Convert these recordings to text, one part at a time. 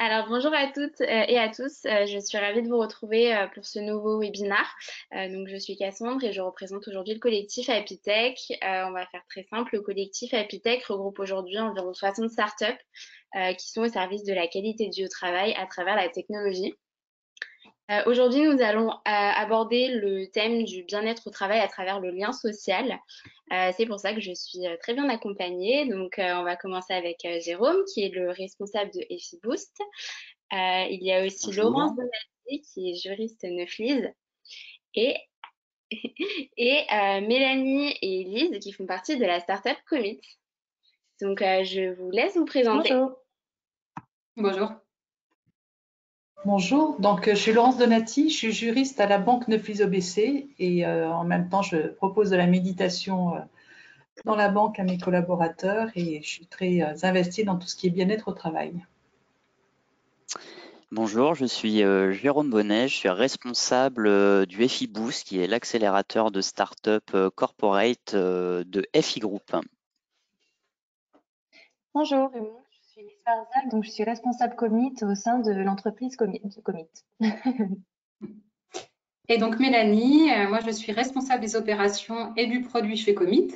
Alors bonjour à toutes et à tous, je suis ravie de vous retrouver pour ce nouveau webinaire. Donc je suis Cassandre et je représente aujourd'hui le collectif Apitech. On va faire très simple, le collectif Apitech regroupe aujourd'hui environ 60 startups qui sont au service de la qualité du travail à travers la technologie. Aujourd'hui, nous allons aborder le thème du bien-être au travail à travers le lien social. C'est pour ça que je suis très bien accompagnée. Donc, on va commencer avec Jérôme, qui est le responsable de EFIBoost. Il y a aussi Laurence Bonjour. Donati, qui est juriste Neuflise, et, et Mélanie et Elise, qui font partie de la startup Commit. Donc, je vous laisse vous présenter. Bonjour. Bonjour. Bonjour, donc je suis Laurence Donati, je suis juriste à la banque Neuflise OBC et en même temps je propose de la méditation dans la banque à mes collaborateurs et je suis très investie dans tout ce qui est bien-être au travail. Bonjour, je suis Jérôme Bonnet, je suis responsable du EFIBoost, qui est l'accélérateur de start-up corporate de FI Group. Bonjour, je suis Lise Barzal, donc je suis responsable Commit au sein de l'entreprise Commit. Et donc Mélanie, moi je suis responsable des opérations et du produit chez Commit.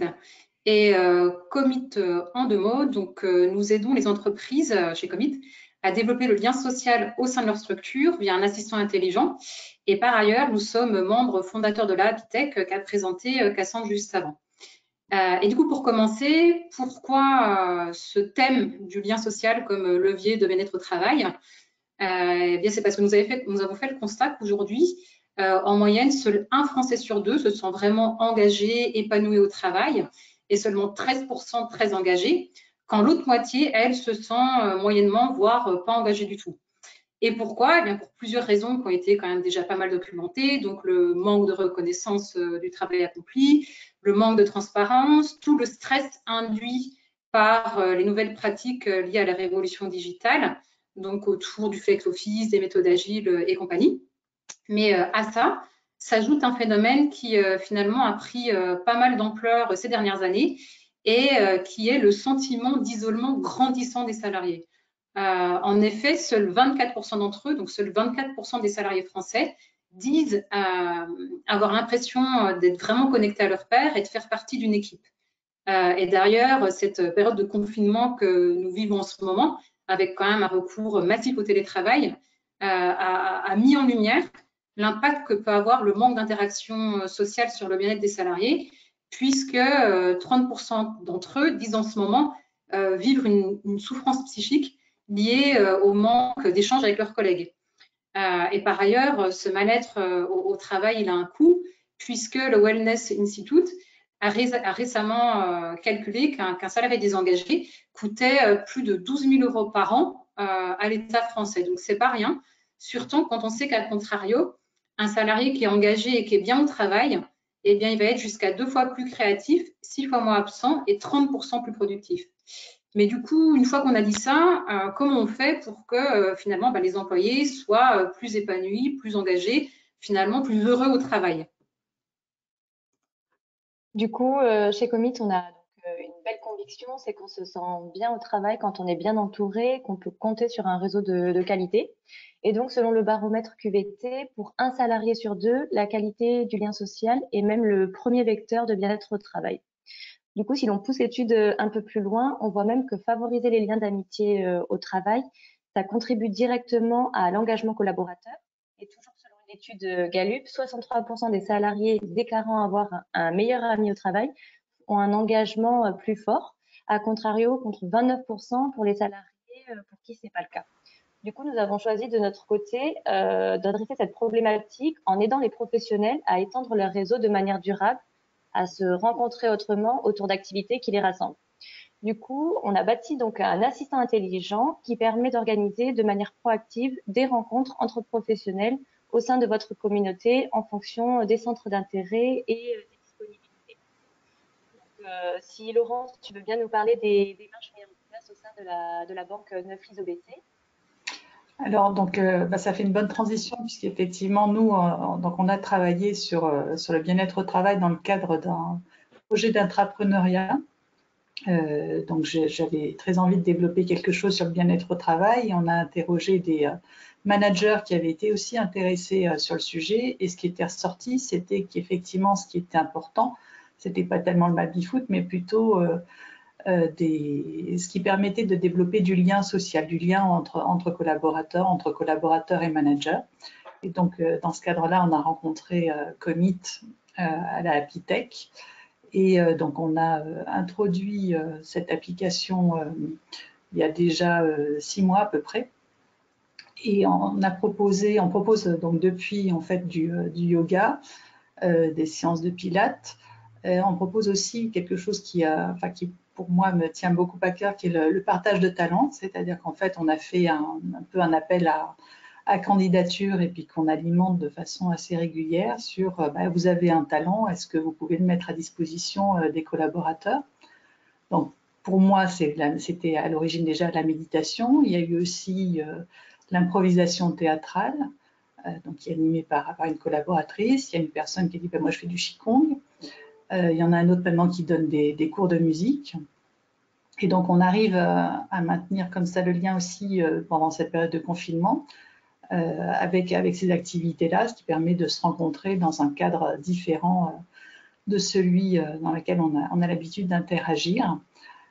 Et Commit en deux mots, donc nous aidons les entreprises chez Commit à développer le lien social au sein de leur structure via un assistant intelligent. Et par ailleurs, nous sommes membres fondateurs de la Apitech qu'a présenté Cassandre juste avant. Et du coup, pour commencer, pourquoi ce thème du lien social comme levier de bien-être au travail? Eh bien, c'est parce que nous avons fait le constat qu'aujourd'hui, en moyenne, seul un Français sur deux se sent vraiment engagé, épanoui au travail, et seulement 13% très engagés, quand l'autre moitié, elle, se sent moyennement, voire pas engagée du tout. Et pourquoi? Eh bien, pour plusieurs raisons qui ont été quand même déjà pas mal documentées. Donc, le manque de reconnaissance du travail accompli, le manque de transparence, tout le stress induit par les nouvelles pratiques liées à la révolution digitale, donc autour du flex office, des méthodes agiles et compagnie. Mais à ça, s'ajoute un phénomène qui finalement a pris pas mal d'ampleur ces dernières années et qui est le sentiment d'isolement grandissant des salariés. En effet, seuls 24% d'entre eux, donc seuls 24% des salariés français, disent avoir l'impression d'être vraiment connectés à leur pairs et de faire partie d'une équipe. Et d'ailleurs, cette période de confinement que nous vivons en ce moment, avec quand même un recours massif au télétravail, a mis en lumière l'impact que peut avoir le manque d'interaction sociale sur le bien-être des salariés, puisque 30% d'entre eux disent en ce moment vivre une souffrance psychique liée au manque d'échanges avec leurs collègues. Et par ailleurs, ce mal-être au travail, il a un coût, puisque le Wellness Institute a récemment calculé qu'un salarié désengagé coûtait plus de 12 000 € par an à l'État français. Donc, c'est pas rien, surtout quand on sait qu'à contrario, un salarié qui est engagé et qui est bien au travail, eh bien, il va être jusqu'à 2 fois plus créatif, 6 fois moins absent et 30% plus productif. Mais du coup, une fois qu'on a dit ça, comment on fait pour que finalement les employés soient plus épanouis, plus engagés, finalement plus heureux au travail? Du coup, chez Commit, on a donc, une belle conviction, c'est qu'on se sent bien au travail quand on est bien entouré, qu'on peut compter sur un réseau de qualité. Et donc, selon le baromètre QVT, pour un salarié sur deux, la qualité du lien social est même le premier vecteur de bien-être au travail. Du coup, si l'on pousse l'étude un peu plus loin, on voit même que favoriser les liens d'amitié au travail, ça contribue directement à l'engagement collaborateur. Et toujours selon une étude Gallup, 63% des salariés déclarant avoir un meilleur ami au travail ont un engagement plus fort, à contrario contre 29% pour les salariés pour qui ce n'est pas le cas. Du coup, nous avons choisi de notre côté d'adresser cette problématique en aidant les professionnels à étendre leur réseau de manière durable, à se rencontrer autrement autour d'activités qui les rassemblent. Du coup, on a bâti donc un assistant intelligent qui permet d'organiser de manière proactive des rencontres entre professionnels au sein de votre communauté en fonction des centres d'intérêt et des disponibilités. Donc, si Laurence, tu veux bien nous parler des démarches mises en place au sein de la banque Neuflise OBC. Alors, donc, ça fait une bonne transition puisqu'effectivement, nous, donc on a travaillé sur le bien-être au travail dans le cadre d'un projet d'intrapreneuriat. Donc j'avais très envie de développer quelque chose sur le bien-être au travail. On a interrogé des managers qui avaient été aussi intéressés sur le sujet, et ce qui était ressorti, c'était qu'effectivement ce qui était important, c'était pas tellement le baby-foot, mais plutôt ce qui permettait de développer du lien social, du lien entre collaborateurs et managers. Et donc dans ce cadre-là, on a rencontré Commit à la Happy Tech. Et donc, on a introduit cette application il y a déjà 6 mois à peu près. Et on propose donc depuis en fait du yoga, des séances de pilates. On propose aussi quelque chose qui pour moi me tient beaucoup à cœur, qui est le partage de talents. C'est-à-dire qu'en fait, on a fait un peu un appel à candidature et puis qu'on alimente de façon assez régulière sur vous avez un talent, est-ce que vous pouvez le mettre à disposition des collaborateurs? Donc pour moi, c'était à l'origine déjà la méditation. Il y a eu aussi l'improvisation théâtrale, donc qui est animée par une collaboratrice. Il y a une personne qui dit moi je fais du qigong. Il y en a un autre maintenant qui donne des cours de musique. Et donc on arrive à maintenir comme ça le lien aussi pendant cette période de confinement. Avec ces activités-là, ce qui permet de se rencontrer dans un cadre différent de celui dans lequel on a l'habitude d'interagir.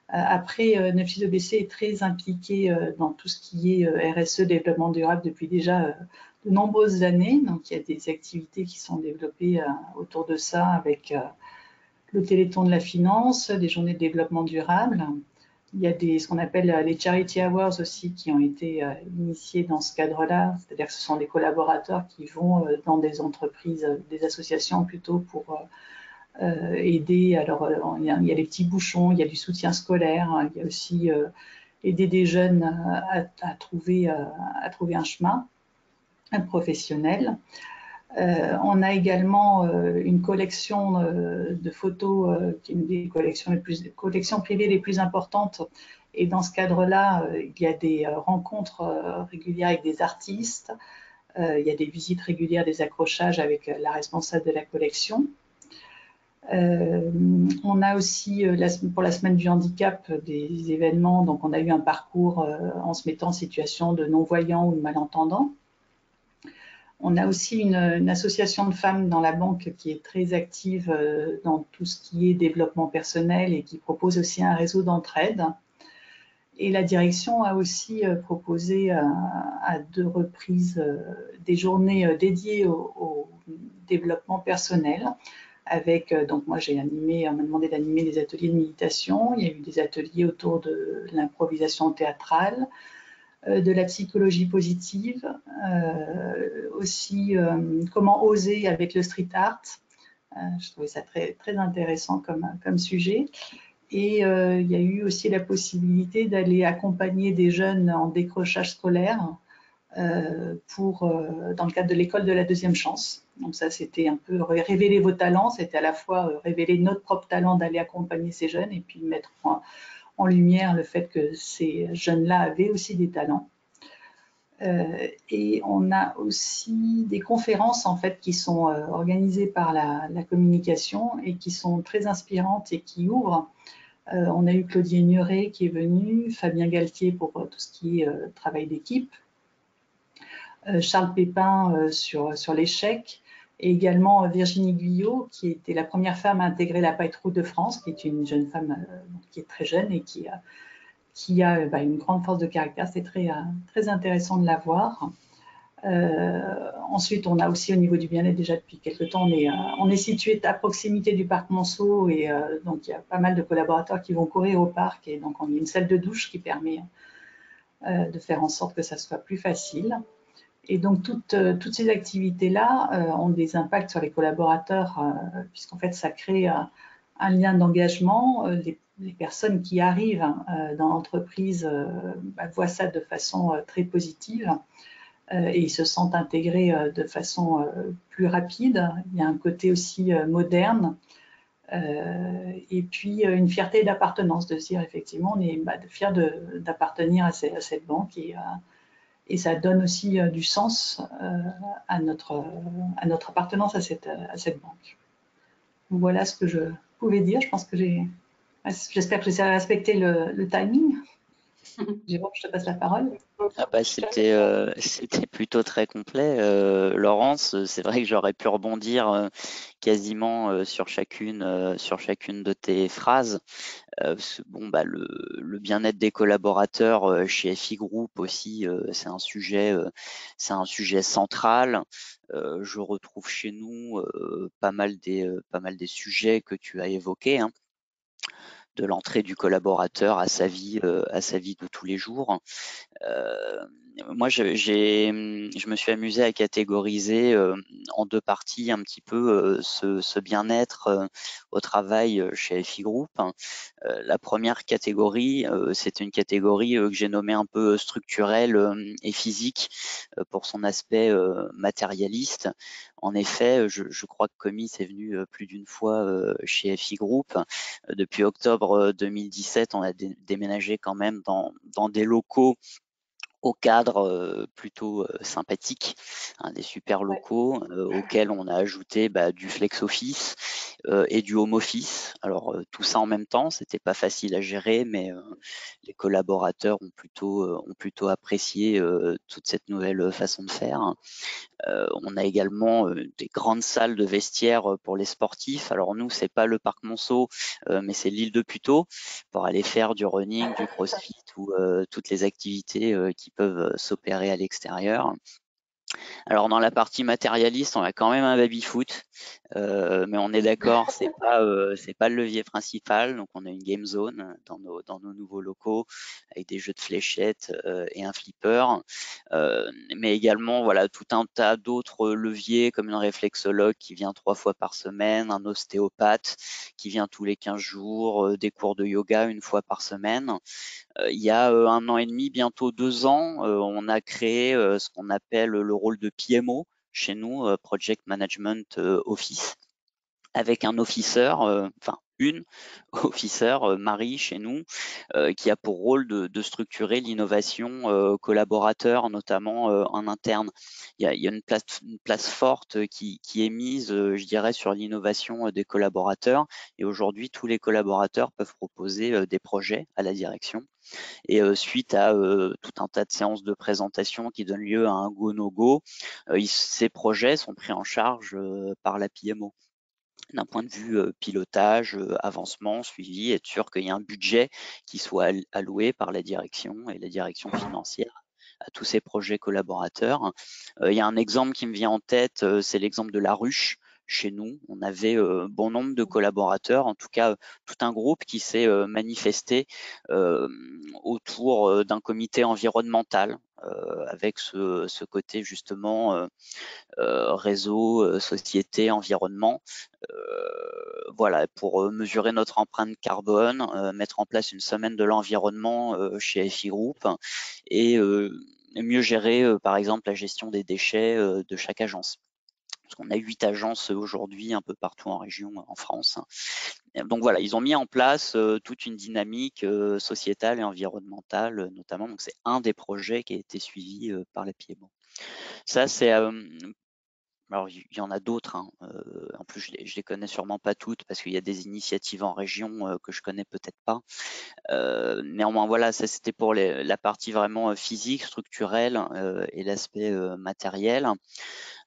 Après, Nefis OBC est très impliqué dans tout ce qui est RSE, développement durable, depuis déjà de nombreuses années. Donc, il y a des activités qui sont développées autour de ça avec le Téléthon de la finance, des journées de développement durable. Il y a ce qu'on appelle les Charity Hours aussi qui ont été initiés dans ce cadre-là, c'est-à-dire que ce sont des collaborateurs qui vont dans des entreprises, des associations plutôt pour aider. Alors, il y a les petits bouchons, il y a du soutien scolaire, hein, il y a aussi aider des jeunes à trouver un chemin, un professionnel. On a également une collection de photos qui est une des collections privées les plus importantes. Et dans ce cadre-là, il y a des rencontres régulières avec des artistes. Il y a des visites régulières, des accrochages avec la responsable de la collection. On a aussi, pour la semaine du handicap, des événements. Donc, on a eu un parcours en se mettant en situation de non-voyants ou de malentendants. On a aussi une association de femmes dans la banque qui est très active dans tout ce qui est développement personnel et qui propose aussi un réseau d'entraide. Et la direction a aussi proposé à 2 reprises des journées dédiées au développement personnel. Avec, donc moi on m'a demandé d'animer des ateliers de méditation. Il y a eu des ateliers autour de l'improvisation théâtrale, de la psychologie positive, aussi comment oser avec le street art. Je trouvais ça très, très intéressant comme sujet. Et il y a eu aussi la possibilité d'aller accompagner des jeunes en décrochage scolaire dans le cadre de l'école de la deuxième chance. Donc ça, c'était un peu révéler vos talents, c'était à la fois révéler notre propre talent d'aller accompagner ces jeunes et puis mettre en lumière le fait que ces jeunes-là avaient aussi des talents. Et on a aussi des conférences en fait qui sont organisées par la communication et qui sont très inspirantes et qui ouvrent. On a eu Claudie Ignoré qui est venue, Fabien Galtier pour tout ce qui est travail d'équipe, Charles Pépin sur l'échec, et également Virginie Guyot, qui était la première femme à intégrer la Paille Route de France, qui est une jeune femme qui est très jeune et qui a une grande force de caractère. C'est très, très intéressant de la voir. Ensuite, on a aussi au niveau du bien-être, déjà depuis quelques temps, on est situé à proximité du parc Monceau et donc il y a pas mal de collaborateurs qui vont courir au parc et donc on a une salle de douche qui permet de faire en sorte que ça soit plus facile. Et donc toutes ces activités-là ont des impacts sur les collaborateurs puisqu'en fait ça crée un lien d'engagement. Les personnes qui arrivent dans l'entreprise voient ça de façon très positive et ils se sentent intégrés de façon plus rapide. Il y a un côté aussi moderne et puis une fierté d'appartenance, de se dire effectivement on est fier d'appartenir à cette banque et ça donne aussi du sens à notre appartenance à cette banque. Voilà ce que je pouvais dire. Je pense que j'ai J'espère que j'essaierai de respecter le timing. Jérôme, je te passe la parole. Ah bah, c'était plutôt très complet, Laurence. C'est vrai que j'aurais pu rebondir quasiment sur chacune de tes phrases. Bon, bah, le bien-être des collaborateurs chez FI Group aussi, c'est un sujet central. Je retrouve chez nous pas mal des sujets que tu as évoqués, hein, de l'entrée du collaborateur à sa vie de tous les jours. Moi, je me suis amusé à catégoriser en deux parties un petit peu ce bien-être au travail chez FI Group. La première catégorie, c'est une catégorie que j'ai nommée un peu structurelle et physique pour son aspect matérialiste. En effet, je crois que Comis est venu plus d'une fois chez FI Group. Depuis octobre 2017, on a déménagé quand même dans des locaux au cadre plutôt sympathique, hein, des super locaux auxquels on a ajouté du flex office et du home office. Alors tout ça en même temps, c'était pas facile à gérer, mais les collaborateurs ont plutôt apprécié toute cette nouvelle façon de faire. On a également des grandes salles de vestiaire pour les sportifs. Alors nous, c'est pas le parc Monceau, mais c'est l'île de Puteaux pour aller faire du running, du crossfit ou toutes les activités qui peuvent s'opérer à l'extérieur. Alors dans la partie matérialiste, on a quand même un baby-foot, mais on est d'accord, c'est pas le levier principal. Donc on a une game zone dans nos nouveaux locaux avec des jeux de fléchettes et un flipper, mais également voilà tout un tas d'autres leviers comme une réflexologue qui vient 3 fois par semaine, un ostéopathe qui vient tous les 15 jours, des cours de yoga une fois par semaine. Il y a 1 an et demi, bientôt 2 ans, on a créé ce qu'on appelle le rôle de PMO chez nous, Project Management Office, avec un officer, enfin une officer, Marie chez nous, qui a pour rôle de structurer l'innovation collaborateur, notamment en interne. Il y a une place forte qui est mise, je dirais, sur l'innovation des collaborateurs. Et aujourd'hui, tous les collaborateurs peuvent proposer des projets à la direction. Et suite à tout un tas de séances de présentation qui donnent lieu à un go-no-go, ces projets sont pris en charge par la PMO. D'un point de vue pilotage, avancement, suivi, être sûr qu'il y a un budget qui soit alloué par la direction et la direction financière à tous ces projets collaborateurs. Il y a un exemple qui me vient en tête, c'est l'exemple de la ruche. Chez nous, on avait bon nombre de collaborateurs, en tout cas tout un groupe qui s'est manifesté autour d'un comité environnemental avec ce côté justement réseau, société, environnement. Voilà, pour mesurer notre empreinte carbone, mettre en place une semaine de l'environnement chez FI Group et mieux gérer, par exemple, la gestion des déchets de chaque agence. Parce qu'on a 8 agences aujourd'hui un peu partout en région, en France. Donc voilà, ils ont mis en place toute une dynamique sociétale et environnementale, notamment. Donc c'est un des projets qui a été suivi par la PMO. Ça, c'est alors, il y en a d'autres, hein. En plus, je les connais sûrement pas toutes parce qu'il y a des initiatives en région que je connais peut-être pas. Néanmoins, voilà, ça c'était pour la partie vraiment physique, structurelle et l'aspect matériel.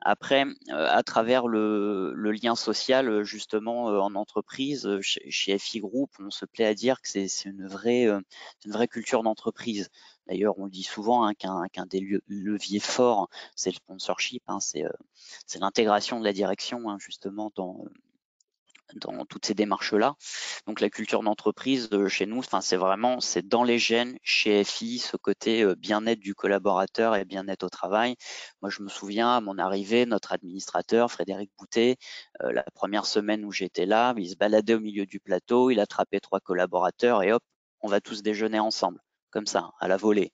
Après, à travers le lien social, justement, en entreprise, chez FI Group, on se plaît à dire que c'est une vraie culture d'entreprise. D'ailleurs, on le dit souvent, hein, qu'un des leviers forts, c'est le sponsorship, hein, c'est l'intégration de la direction, hein, justement, dans toutes ces démarches-là. Donc la culture d'entreprise chez nous, c'est dans les gènes chez FI, ce côté bien-être du collaborateur et bien-être au travail. Moi, je me souviens à mon arrivée, notre administrateur Frédéric Boutet, la première semaine où j'étais là, il se baladait au milieu du plateau, il attrapait 3 collaborateurs et hop, on va tous déjeuner ensemble, comme ça, à la volée.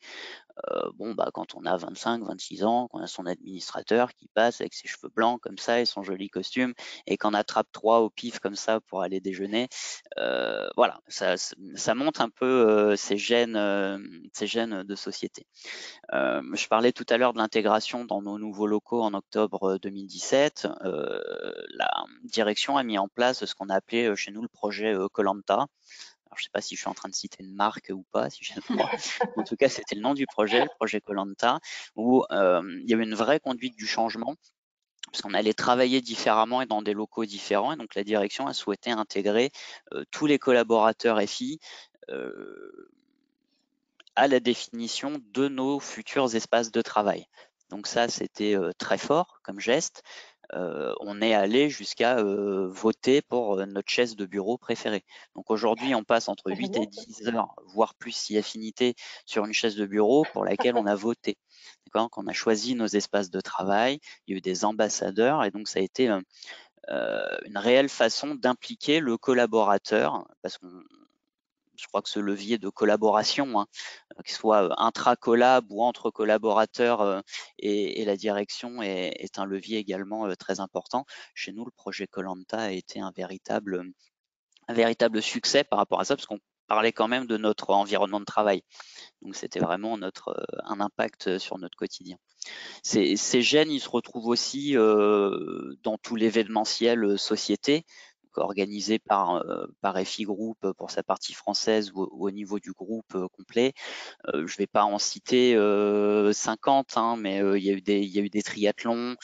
Quand on a 25, 26 ans, qu'on a son administrateur qui passe avec ses cheveux blancs comme ça et son joli costume et qu'on attrape 3 au pif comme ça pour aller déjeuner, voilà, ça montre un peu ces gènes de société. Je parlais tout à l'heure de l'intégration dans nos nouveaux locaux en octobre 2017. La direction a mis en place ce qu'on a appelé chez nous le projet Koh-Lanta. Alors, je ne sais pas si je suis en train de citer une marque ou pas, si j'ai le droit. En tout cas, c'était le nom du projet, le projet Koh Lanta, où il y avait une vraie conduite du changement, parce qu'on allait travailler différemment et dans des locaux différents. Et donc, la direction a souhaité intégrer tous les collaborateurs FI à la définition de nos futurs espaces de travail. Donc ça, c'était très fort comme geste. On est allé jusqu'à voter pour notre chaise de bureau préférée. Donc aujourd'hui, on passe entre 8 et 10 heures, voire plus si affinité, sur une chaise de bureau pour laquelle on a voté. Quand on a choisi nos espaces de travail, il y a eu des ambassadeurs et donc ça a été une réelle façon d'impliquer le collaborateur, parce qu'on je crois que ce levier de collaboration, hein, qu'il soit intra-collab ou entre collaborateurs et la direction est un levier également très important. Chez nous, le projet Koh Lanta a été un véritable succès par rapport à ça, parce qu'on parlait quand même de notre environnement de travail. Donc c'était vraiment un impact sur notre quotidien. Ces gènes, ils se retrouvent aussi dans tout l'événementiel société, organisé par FI Group pour sa partie française ou au niveau du groupe complet. Je ne vais pas en citer 50, hein, mais il y a eu des triathlons,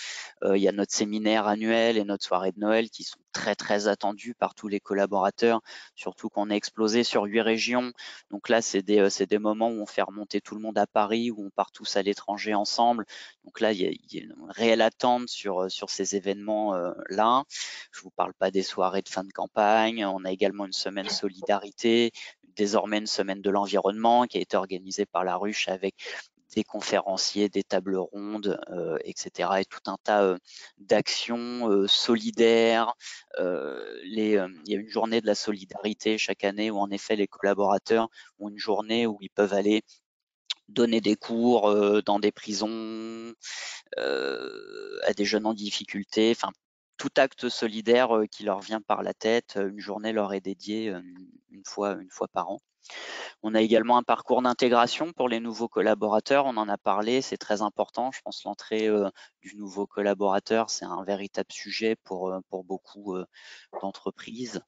il y a notre séminaire annuel et notre soirée de Noël qui sont très très attendus par tous les collaborateurs, surtout qu'on a explosé sur 8 régions. Donc là, c'est des moments où on fait remonter tout le monde à Paris, où on part tous à l'étranger ensemble. Donc là, il y a une réelle attente sur ces événements-là. Je ne vous parle pas des soirées de fin de campagne. On a également une semaine solidarité, désormais une semaine de l'environnement qui a été organisée par la Ruche avec des conférenciers, des tables rondes, etc. et tout un tas d'actions solidaires. Il y a une journée de la solidarité chaque année où en effet les collaborateurs ont une journée où ils peuvent aller donner des cours dans des prisons, à des jeunes en difficulté, enfin tout acte solidaire qui leur vient par la tête, une journée leur est dédiée une fois par an. On a également un parcours d'intégration pour les nouveaux collaborateurs, on en a parlé, c'est très important. Je pense l'entrée du nouveau collaborateur, c'est un véritable sujet pour beaucoup d'entreprises.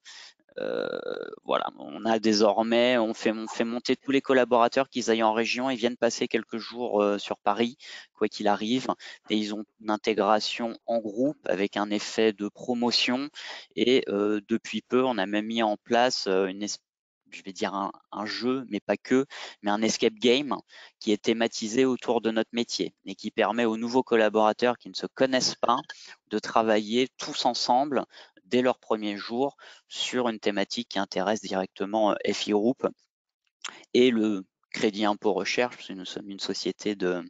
Voilà, on a désormais, on fait monter tous les collaborateurs qu'ils aillent en région et viennent passer quelques jours sur Paris, quoi qu'il arrive, et ils ont une intégration en groupe avec un effet de promotion. Et depuis peu, on a même mis en place je vais dire un jeu, mais pas que, mais un escape game qui est thématisé autour de notre métier et qui permet aux nouveaux collaborateurs qui ne se connaissent pas de travailler tous ensemble dès leur premier jour sur une thématique qui intéresse directement FI Group et le crédit impôt recherche, parce que nous sommes une société de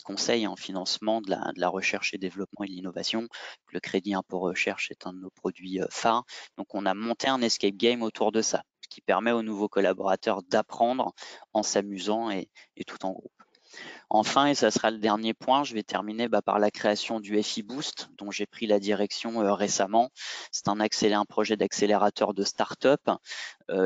conseil en financement de la recherche et développement et de l'innovation. Le crédit impôt recherche est un de nos produits phares. Donc on a monté un escape game autour de ça, ce qui permet aux nouveaux collaborateurs d'apprendre en s'amusant et tout en groupe. Enfin, et ça sera le dernier point, je vais terminer par la création du FI Boost, dont j'ai pris la direction récemment. C'est un projet d'accélérateur de start-up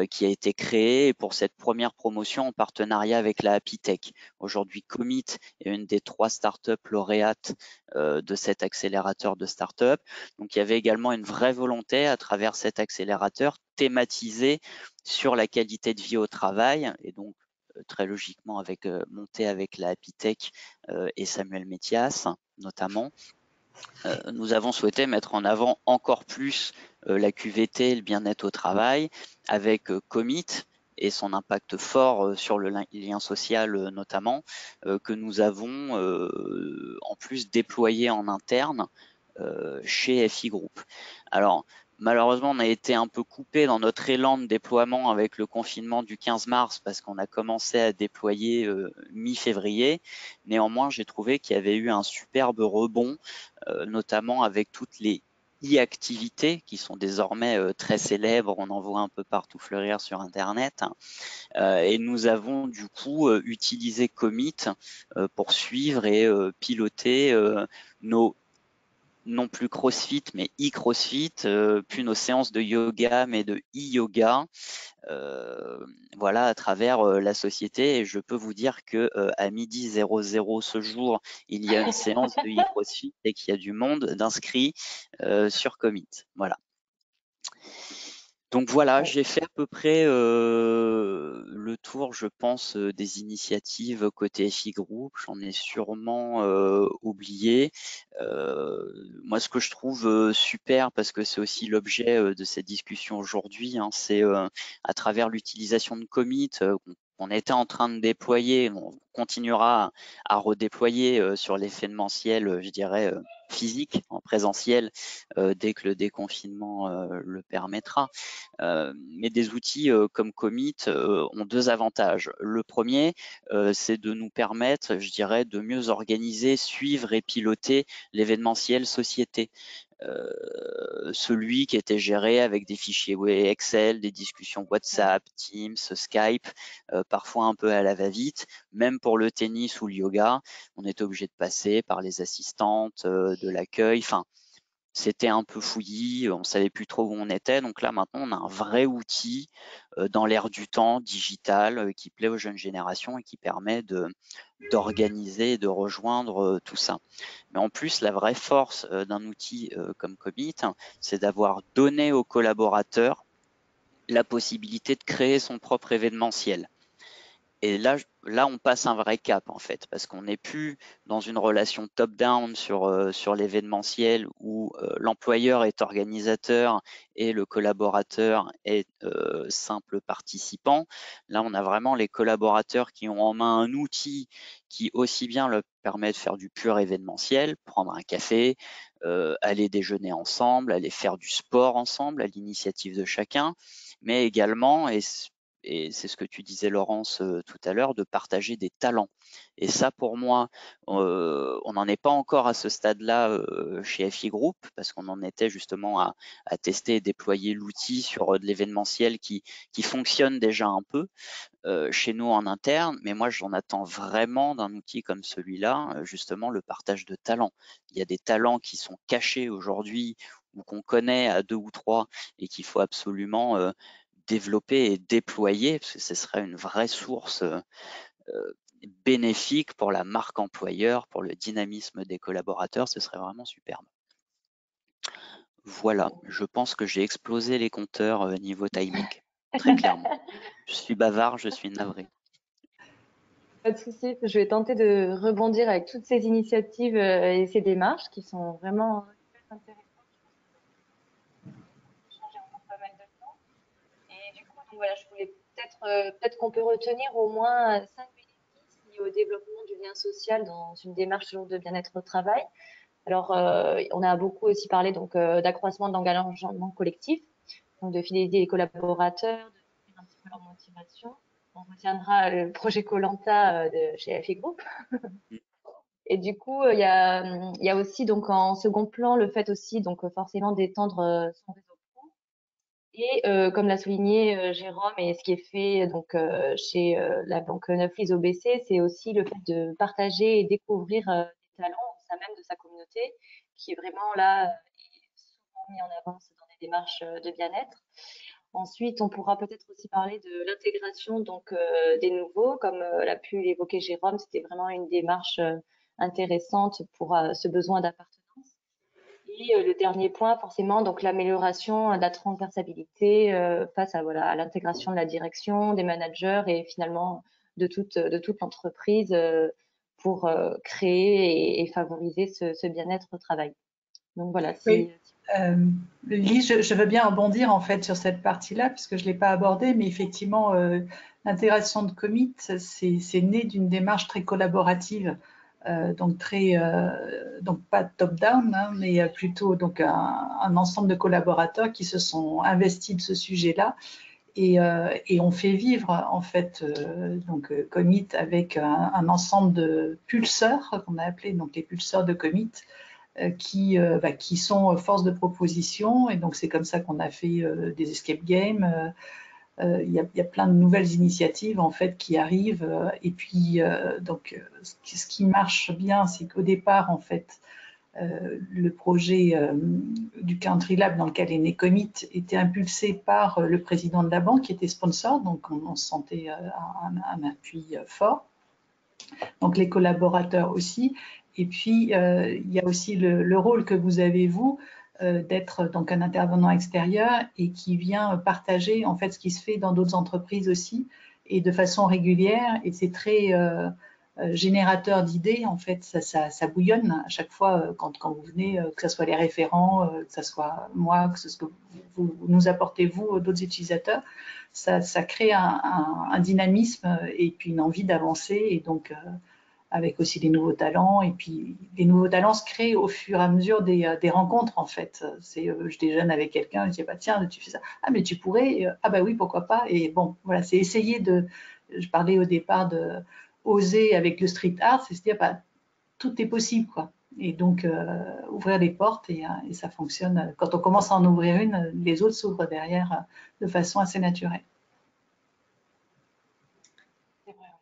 qui a été créé pour cette première promotion en partenariat avec la Happy Tech. Aujourd'hui, Commit est une des 3 start-up lauréates de cet accélérateur de start-up. Donc, il y avait également une vraie volonté à travers cet accélérateur thématisé sur la qualité de vie au travail et donc très logiquement monté avec la Happy Tech et Samuel Métias notamment. Nous avons souhaité mettre en avant encore plus la QVT, le bien-être au travail, avec Commit et son impact fort sur le lien social notamment, que nous avons en plus déployé en interne chez FI Group. Alors, malheureusement, on a été un peu coupé dans notre élan de déploiement avec le confinement du 15 mars parce qu'on a commencé à déployer mi-février. Néanmoins, j'ai trouvé qu'il y avait eu un superbe rebond, notamment avec toutes les e-activités qui sont désormais très célèbres, on en voit un peu partout fleurir sur Internet. Et nous avons du coup utilisé Commit pour suivre et piloter nos non plus CrossFit, mais e-CrossFit, puis nos séances de yoga, mais de e-yoga, voilà, à travers la société. Et je peux vous dire que à 12h00 ce jour, il y a une séance de e-CrossFit et qu'il y a du monde d'inscrits sur Commit. Voilà. Donc voilà, j'ai fait à peu près le tour, je pense, des initiatives côté FI Group. J'en ai sûrement oublié. Moi, ce que je trouve super, parce que c'est aussi l'objet de cette discussion aujourd'hui, hein, c'est à travers l'utilisation de commit qu'on était en train de déployer, on continuera à redéployer sur l'événementiel, je dirais, physique, en présentiel, dès que le déconfinement le permettra. Mais des outils comme Commit ont deux avantages. Le premier, c'est de nous permettre, je dirais, de mieux organiser, suivre et piloter l'événementiel société. Celui qui était géré avec des fichiers Excel, des discussions WhatsApp, Teams, Skype, parfois un peu à la va-vite. Même pour le tennis ou le yoga, on était obligé de passer par les assistantes de l'accueil. Enfin, c'était un peu fouillis, on savait plus trop où on était. Donc là, maintenant, on a un vrai outil dans l'air du temps, digital, qui plaît aux jeunes générations et qui permet d'organiser et de rejoindre tout ça. Mais en plus, la vraie force d'un outil comme Commit, c'est d'avoir donné aux collaborateurs la possibilité de créer son propre événementiel. Et là, on passe un vrai cap en fait, parce qu'on n'est plus dans une relation top-down sur l'événementiel où l'employeur est organisateur et le collaborateur est simple participant. Là, on a vraiment les collaborateurs qui ont en main un outil qui aussi bien leur permet de faire du pur événementiel, prendre un café, aller déjeuner ensemble, aller faire du sport ensemble à l'initiative de chacun, mais également, et c'est ce que tu disais Laurence tout à l'heure, de partager des talents. Et ça pour moi, on n'en est pas encore à ce stade-là chez FI Group, parce qu'on en était justement à tester et déployer l'outil sur de l'événementiel qui fonctionne déjà un peu chez nous en interne, mais moi j'en attends vraiment d'un outil comme celui-là, justement le partage de talents. Il y a des talents qui sont cachés aujourd'hui ou qu'on connaît à 2 ou 3 et qu'il faut absolument développer et déployer, parce que ce serait une vraie source bénéfique pour la marque employeur, pour le dynamisme des collaborateurs, ce serait vraiment superbe. Voilà, je pense que j'ai explosé les compteurs niveau timing, très clairement. Je suis bavard, je suis navré. Pas de souci, je vais tenter de rebondir avec toutes ces initiatives et ces démarches qui sont vraiment super intéressantes. Changer encore pas mal de temps. Et du coup, donc voilà, je voulais peut-être qu'on peut retenir au moins 5 bénéfices liés au développement du lien social dans une démarche toujours de bien-être au travail. Alors, on a beaucoup aussi parlé donc d'accroissement de l'engagement collectif, donc de fidéliser les collaborateurs, de soutenir un petit peu leur motivation. On retiendra le projet Koh-Lanta de chez FI Group. Et du coup, il y a aussi donc en second plan le fait aussi donc forcément d'étendre son réseau pro. Et comme l'a souligné Jérôme, et ce qui est fait donc chez la Banque Neuflis OBC, c'est aussi le fait de partager et découvrir des talents au sein même de sa communauté, qui est vraiment là souvent mis en avance dans des démarches de bien-être. Ensuite, on pourra peut-être aussi parler de l'intégration donc des nouveaux, comme l'a pu l'évoquer Jérôme, c'était vraiment une démarche intéressante pour ce besoin d'appartenance. Et le dernier point, forcément, donc l'amélioration de la transversalité face à voilà à l'intégration de la direction, des managers et finalement de toute l'entreprise pour créer et favoriser ce bien-être au travail. Donc voilà. Oui. Lise, je veux bien rebondir en fait sur cette partie-là puisque je l'ai pas abordée, mais effectivement l'intégration de Commit, c'est né d'une démarche très collaborative. Donc pas top-down, hein, mais plutôt donc un ensemble de collaborateurs qui se sont investis de ce sujet-là et on fait vivre en fait Commit avec un ensemble de pulseurs qu'on a appelé donc les pulseurs de Commit qui sont force de proposition, et donc c'est comme ça qu'on a fait des escape games. Il y a plein de nouvelles initiatives en fait qui arrivent et puis ce qui marche bien, c'est qu'au départ en fait le projet du Country Lab dans lequel est né Commit était impulsé par le président de la banque qui était sponsor, donc on sentait un appui fort, donc les collaborateurs aussi. Et puis il y a aussi le rôle que vous avez vous d'être donc un intervenant extérieur et qui vient partager en fait ce qui se fait dans d'autres entreprises aussi et de façon régulière. Et c'est très générateur d'idées. En fait, ça bouillonne à chaque fois quand vous venez, que ce soit les référents, que ce soit moi, que ce soit vous nous apportez vous, d'autres utilisateurs. Ça crée un dynamisme et puis une envie d'avancer. Et donc avec aussi des nouveaux talents. Et puis, les nouveaux talents se créent au fur et à mesure des rencontres, en fait. Je déjeune avec quelqu'un, je dis, bah, tiens, tu fais ça. Ah, mais tu pourrais. Ah, bah oui, pourquoi pas. Et bon, voilà, c'est essayer de. Je parlais au départ de oser avec le street art, c'est se dire, bah, tout est possible, quoi. Et donc, ouvrir les portes et ça fonctionne. Quand on commence à en ouvrir une, les autres s'ouvrent derrière de façon assez naturelle.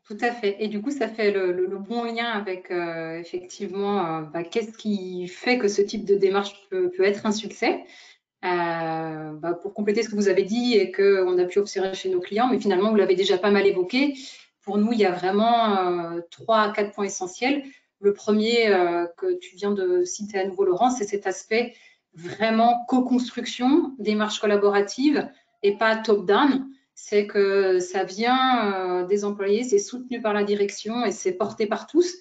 Tout à fait. Et du coup, ça fait le bon lien avec effectivement qu'est-ce qui fait que ce type de démarche peut être un succès. Pour compléter ce que vous avez dit et qu'on a pu observer chez nos clients, mais finalement, vous l'avez déjà pas mal évoqué. Pour nous, il y a vraiment 3 à 4 points essentiels. Le premier que tu viens de citer à nouveau, Laurent, c'est cet aspect vraiment co-construction, démarche collaborative et pas top-down. C'est que ça vient des employés, c'est soutenu par la direction et c'est porté par tous.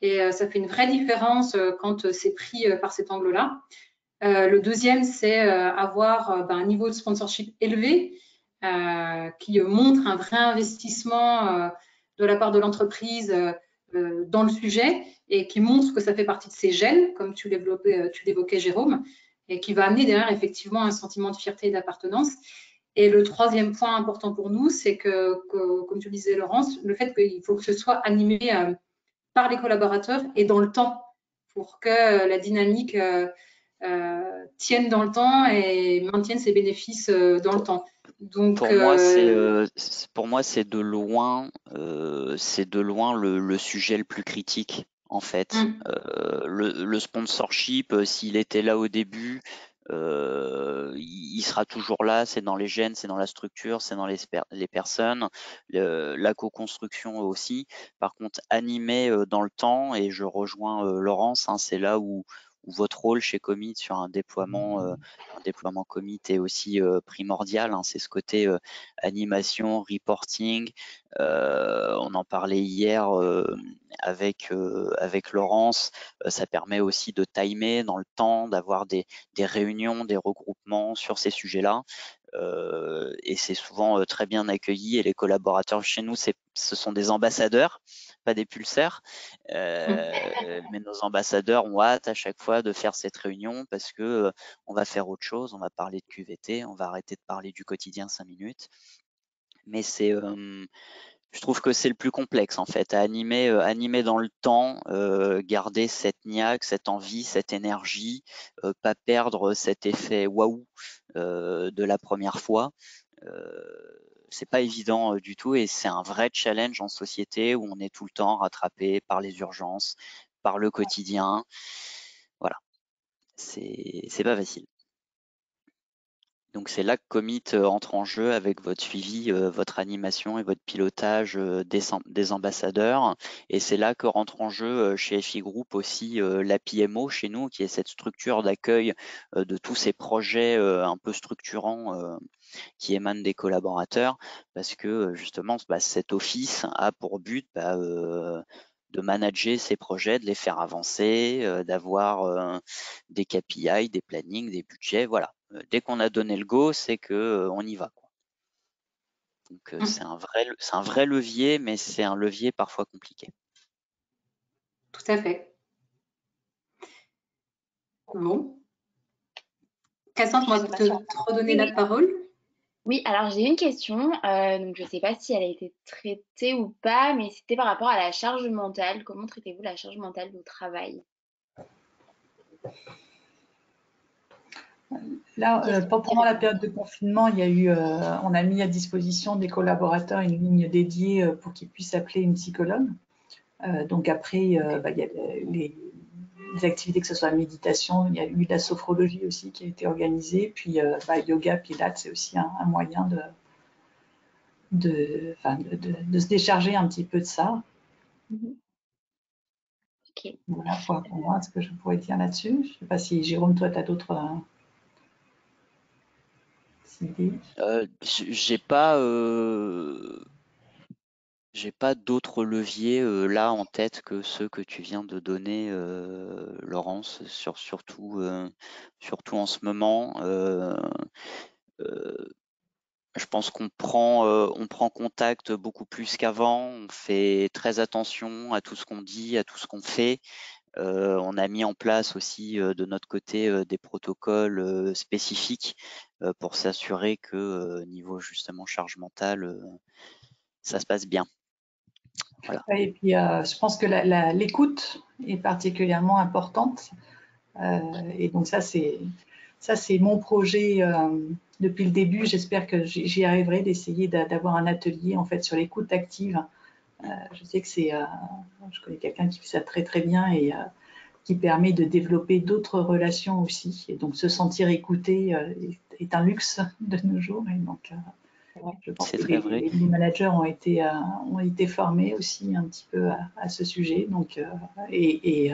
Et ça fait une vraie différence quand c'est pris par cet angle-là. Le deuxième, c'est avoir un niveau de sponsorship élevé qui montre un vrai investissement de la part de l'entreprise dans le sujet et qui montre que ça fait partie de ses gènes, comme tu l'évoquais, Jérôme, et qui va amener derrière effectivement un sentiment de fierté et d'appartenance. Et le troisième point important pour nous, c'est que, comme tu le disais, Laurence, le fait qu'il faut que ce soit animé par les collaborateurs et dans le temps pour que la dynamique tienne dans le temps et maintienne ses bénéfices dans le temps. Donc, pour moi, c'est de loin le sujet le plus critique, en fait. Le sponsorship, s'il était là au début, il sera toujours là, c'est dans les gènes, c'est dans la structure, c'est dans les personnes, la co-construction aussi. Par contre, animer dans le temps, et je rejoins Laurence, hein, c'est là où votre rôle chez Commit sur un déploiement Commit est aussi primordial, hein, c'est ce côté animation, reporting. On en parlait hier avec Laurence, ça permet aussi de timer dans le temps, d'avoir des réunions, des regroupements sur ces sujets-là. Et c'est souvent très bien accueilli et les collaborateurs chez nous, ce sont des ambassadeurs, pas des pulseurs, mais nos ambassadeurs ont hâte à chaque fois de faire cette réunion parce que on va faire autre chose, on va parler de QVT, on va arrêter de parler du quotidien 5 minutes. Mais je trouve que c'est le plus complexe en fait, à animer dans le temps, garder cette niaque, cette envie, cette énergie, pas perdre cet effet waouh de la première fois. C'est pas évident du tout et c'est un vrai challenge en société où on est tout le temps rattrapé par les urgences, par le quotidien. Voilà, c'est pas facile. Donc c'est là que Commit entre en jeu avec votre suivi, votre animation et votre pilotage des ambassadeurs. Et c'est là que rentre en jeu chez FI Group aussi la PMO chez nous, qui est cette structure d'accueil de tous ces projets un peu structurants qui émanent des collaborateurs, parce que justement cet office a pour but de manager ces projets, de les faire avancer, d'avoir des KPI, des plannings, des budgets, voilà. Dès qu'on a donné le go, c'est que on y va, quoi. Donc c'est un vrai levier, mais c'est un levier parfois compliqué. Tout à fait. Bon. Cassandre, moi, je vais te redonner la parole. Oui, alors j'ai une question, donc je ne sais pas si elle a été traitée ou pas, mais c'était par rapport à la charge mentale. Comment traitez-vous la charge mentale au travail? Là, pendant la période de confinement, il y a eu, on a mis à disposition des collaborateurs une ligne dédiée pour qu'ils puissent appeler une psychologue. Donc après, il y a les activités, que ce soit la méditation, il y a eu de la sophrologie aussi qui a été organisée, puis yoga, pilates, c'est aussi un moyen de se décharger un petit peu de ça. Ok. Voilà pour moi ce que je pourrais dire là-dessus. Je ne sais pas si Jérôme, toi, tu as d'autres... J'ai pas d'autres leviers là en tête que ceux que tu viens de donner, Laurence, surtout en ce moment. Je pense qu'on prend contact beaucoup plus qu'avant. On fait très attention à tout ce qu'on dit, à tout ce qu'on fait. On a mis en place aussi de notre côté des protocoles spécifiques pour s'assurer que niveau justement charge mentale, ça se passe bien. Voilà. Et puis, je pense que l'écoute est particulièrement importante. Et donc ça, c'est mon projet depuis le début. J'espère que j'y arriverai d'essayer d'avoir un atelier en fait sur l'écoute active. Je sais que je connais quelqu'un qui fait ça très très bien et qui permet de développer d'autres relations aussi. Et donc se sentir écouté est un luxe de nos jours. Et donc je pense que les managers ont été formés aussi un petit peu à ce sujet, donc, et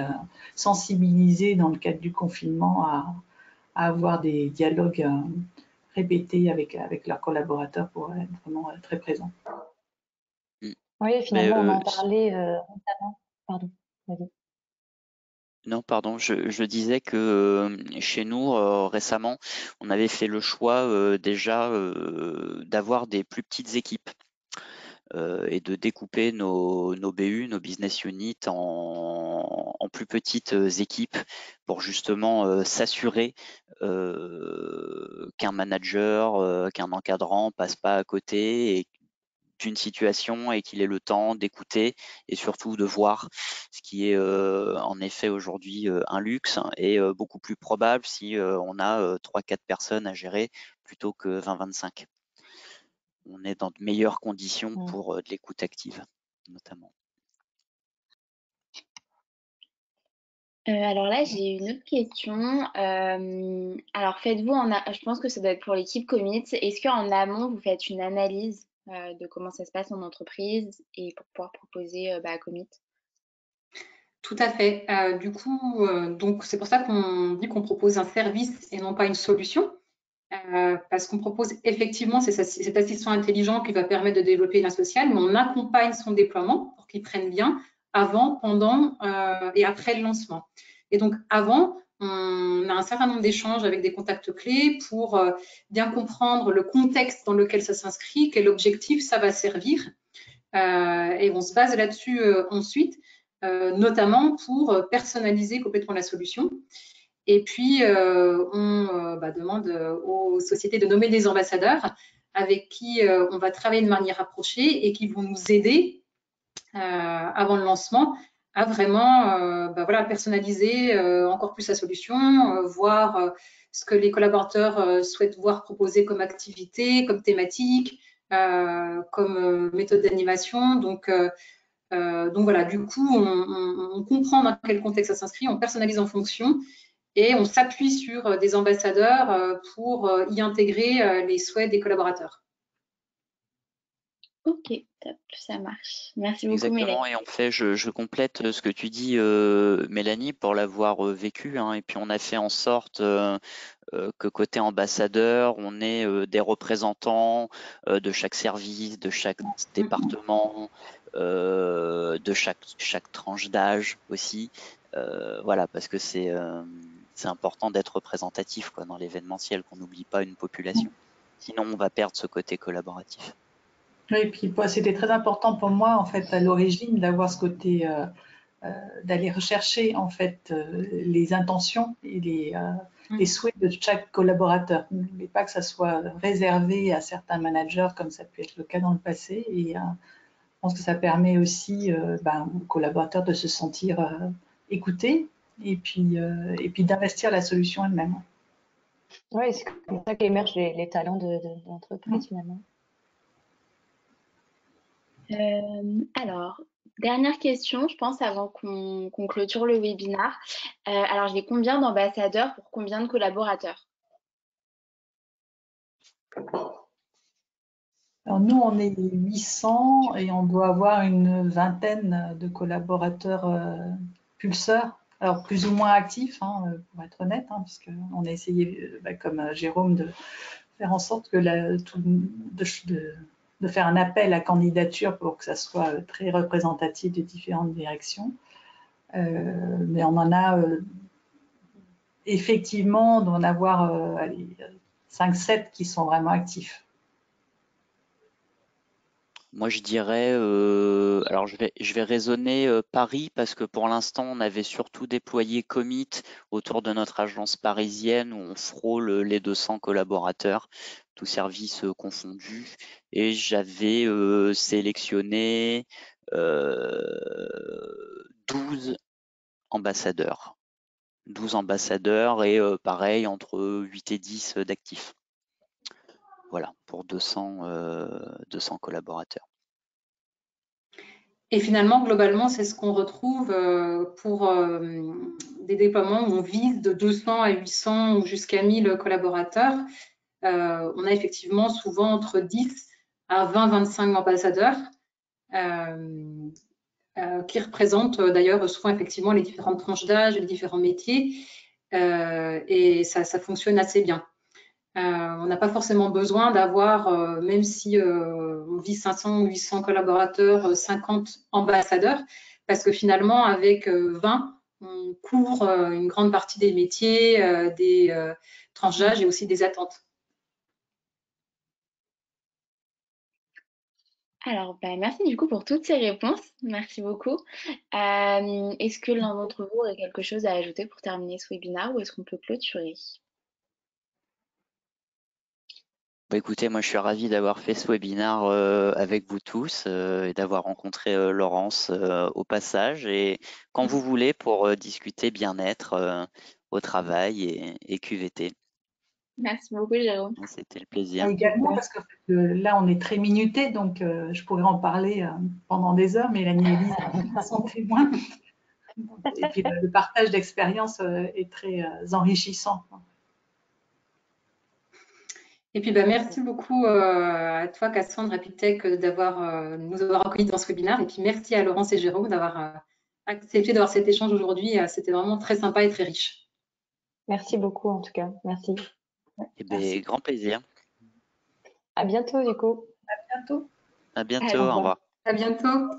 sensibilisés dans le cadre du confinement à avoir des dialogues répétés avec leurs collaborateurs pour être vraiment très présents. Oui, finalement, on en parlait récemment. Pardon, vas-y. Non, pardon, je disais que chez nous, récemment, on avait fait le choix déjà d'avoir des plus petites équipes et de découper nos BU, nos business units en plus petites équipes pour justement s'assurer qu'un manager, qu'un encadrant passe pas à côté d'une situation et qu'il ait le temps d'écouter et surtout de voir, ce qui est en effet aujourd'hui un luxe et beaucoup plus probable si on a 3-4 personnes à gérer plutôt que 20-25. On est dans de meilleures conditions pour de l'écoute active, notamment. Alors là, j'ai une autre question. Alors, je pense que ça doit être pour l'équipe Commit. Est-ce qu'en amont, vous faites une analyse de comment ça se passe en entreprise et pour pouvoir proposer à Commit? Tout à fait. Du coup, donc c'est pour ça qu'on dit qu'on propose un service et non pas une solution. Parce qu'on propose effectivement cet assistant intelligent qui va permettre de développer l'un social, mais on accompagne son déploiement pour qu'il prenne bien avant, pendant et après le lancement. Et donc avant, on a un certain nombre d'échanges avec des contacts clés pour bien comprendre le contexte dans lequel ça s'inscrit, quel objectif ça va servir. Et on se base là-dessus ensuite, notamment pour personnaliser complètement la solution. Et puis, on demande aux sociétés de nommer des ambassadeurs avec qui on va travailler de manière rapprochée et qui vont nous aider avant le lancement à vraiment personnaliser encore plus la solution, voir ce que les collaborateurs souhaitent voir proposer comme activité, comme thématique, comme méthode d'animation. Donc voilà, du coup, on comprend dans quel contexte ça s'inscrit, on personnalise en fonction et on s'appuie sur des ambassadeurs pour y intégrer les souhaits des collaborateurs. Ok, top, ça marche. Merci beaucoup, Exactement, Mélanie. et en fait, je complète ce que tu dis, Mélanie, pour l'avoir vécu, hein, et puis on a fait en sorte que côté ambassadeur, on ait des représentants de chaque service, de chaque département, de chaque tranche d'âge aussi. Voilà, parce que c'est important d'être représentatif quoi, dans l'événementiel, qu'on n'oublie pas une population. Sinon, on va perdre ce côté collaboratif. Oui, et puis c'était très important pour moi en fait à l'origine d'avoir ce côté d'aller rechercher en fait les intentions et les souhaits de chaque collaborateur. Je ne voulais pas que ça soit réservé à certains managers comme ça peut être le cas dans le passé. Et je pense que ça permet aussi aux collaborateurs de se sentir écoutés et puis d'investir la solution elle-même. Oui, c'est comme ça qu'émergent les talents de l'entreprise finalement. Alors, dernière question, je pense, avant qu'on clôture le webinaire. Alors, j'ai combien d'ambassadeurs pour combien de collaborateurs? Alors nous, on est 800 et on doit avoir une vingtaine de collaborateurs pulseurs, alors plus ou moins actifs, pour être honnête, puisqu'on a essayé, comme Jérôme, faire en sorte que de faire un appel à candidature pour que ça soit très représentatif des différentes directions. Mais on en a effectivement, on doit en avoir 5-7 qui sont vraiment actifs. Moi, je dirais, alors je vais raisonner Paris parce que pour l'instant, on avait surtout déployé Commit autour de notre agence parisienne où on frôle les 200 collaborateurs, tous services confondus. Et j'avais sélectionné 12 ambassadeurs. 12 ambassadeurs et pareil, entre 8 et 10 d'actifs. Voilà, pour 200 collaborateurs. Et finalement, globalement, c'est ce qu'on retrouve pour des déploiements où on vise de 200 à 800 ou jusqu'à 1000 collaborateurs. On a effectivement souvent entre 10 à 20-25 ambassadeurs qui représentent d'ailleurs souvent effectivement les différentes tranches d'âge, les différents métiers et ça fonctionne assez bien. On n'a pas forcément besoin d'avoir, même si on vise 500 ou 800 collaborateurs, 50 ambassadeurs, parce que finalement, avec 20, on couvre une grande partie des métiers, des tranches d'âge et aussi des attentes. Alors, merci du coup pour toutes ces réponses. Merci beaucoup. Est-ce que l'un d'entre vous aurait quelque chose à ajouter pour terminer ce webinaire ou est-ce qu'on peut clôturer? Bah, écoutez, moi je suis ravi d'avoir fait ce webinaire avec vous tous et d'avoir rencontré Laurence au passage et quand vous voulez pour discuter bien-être au travail et QVT. Merci beaucoup, Jérôme. C'était le plaisir. Également, parce que là, on est très minuté, donc je pourrais en parler pendant des heures, Mélanie et Lise sont témoins. Et puis le partage d'expérience est très enrichissant. Et puis, merci beaucoup à toi, Cassandre, Apitech, nous avoir accueillis dans ce webinaire. Et puis, merci à Laurence et Jérôme d'avoir accepté d'avoir cet échange aujourd'hui. C'était vraiment très sympa et très riche. Merci beaucoup, en tout cas. Merci. Eh bien, grand plaisir. À bientôt, du coup. À bientôt. À bientôt, au revoir. À bientôt.